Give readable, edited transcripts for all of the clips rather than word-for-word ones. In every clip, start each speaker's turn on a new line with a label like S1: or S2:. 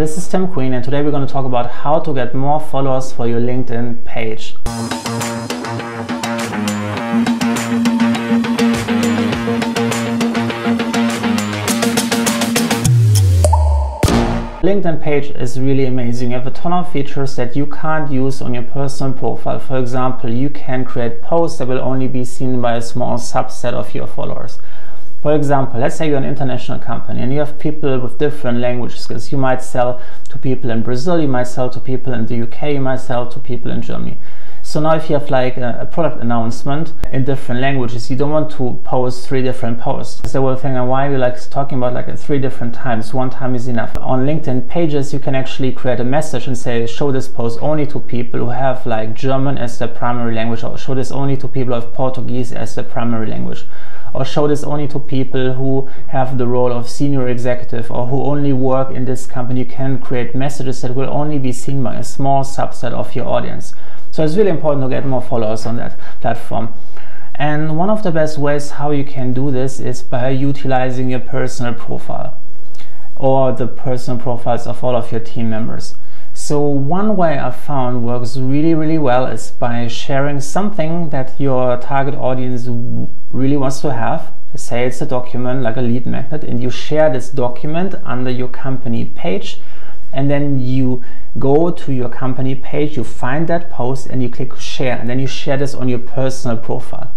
S1: this is Tim Queen, and today we're going to talk about how to get more followers for your LinkedIn page. LinkedIn page is really amazing. You have a ton of features that you can't use on your personal profile. For example, you can create posts that will only be seen by a small subset of your followers. For example, let's say you're an international company and you have people with different language skills. You might sell to people in Brazil, you might sell to people in the UK, you might sell to people in Germany. So now if you have like a product announcement in different languages, you don't want to post 3 different posts. They will think, why are you like talking about like 3 different times? 1 time is enough. On LinkedIn pages, you can actually create a message and say, show this post only to people who have like German as their primary language, or show this only to people who have Portuguese as their primary language, or show this only to people who have the role of senior executive or who only work in this company. You can create messages that will only be seen by a small subset of your audience. So it's really important to get more followers on that platform. And one of the best ways how you can do this is by utilizing your personal profile or the personal profiles of all of your team members. So one way I found works really well is by sharing something that your target audience really wants to have. Say it's a document like a lead magnet, and you share this document under your company page, and then you go to your company page, you find that post and you click share, and then you share this on your personal profile.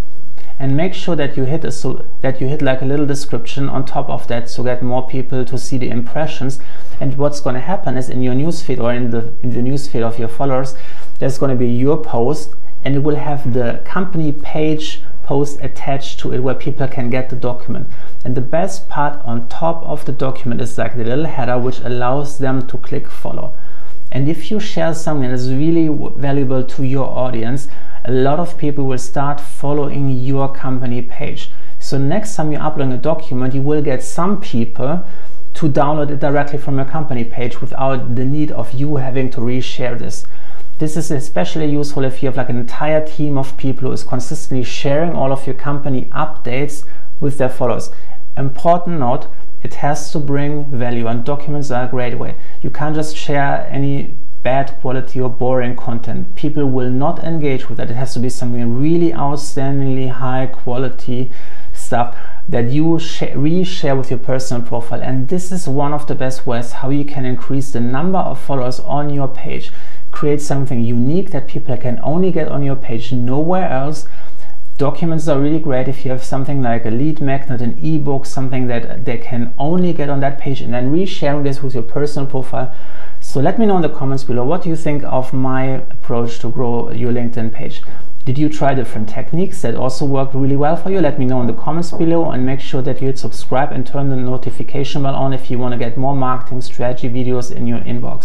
S1: And make sure that you hit like a little description on top of that to get more people to see the impressions. And what's going to happen is in your newsfeed or in the newsfeed of your followers, there's going to be your post, and it will have the company page post attached to it where people can get the document. And the best part on top of the document is like the little header which allows them to click follow. And if you share something that is really valuable to your audience, a lot of people will start following your company page. So next time you're uploading a document, you will get some people to download it directly from your company page without the need of you having to reshare this. This is especially useful if you have like an entire team of people who is consistently sharing all of your company updates with their followers. Important note, it has to bring value, and documents are a great way. You can't just share any bad quality or boring content. People will not engage with that. It has to be something really outstandingly high quality stuff that you reshare with your personal profile. And this is one of the best ways how you can increase the number of followers on your page. Create something unique that people can only get on your page, nowhere else. Documents are really great if you have something like a lead magnet, an ebook, something that they can only get on that page, and then resharing this with your personal profile. So let me know in the comments below, what do you think of my approach to grow your LinkedIn page? Did you try different techniques that also worked really well for you? Let me know in the comments below, and make sure that you hit subscribe and turn the notification bell on if you want to get more marketing strategy videos in your inbox.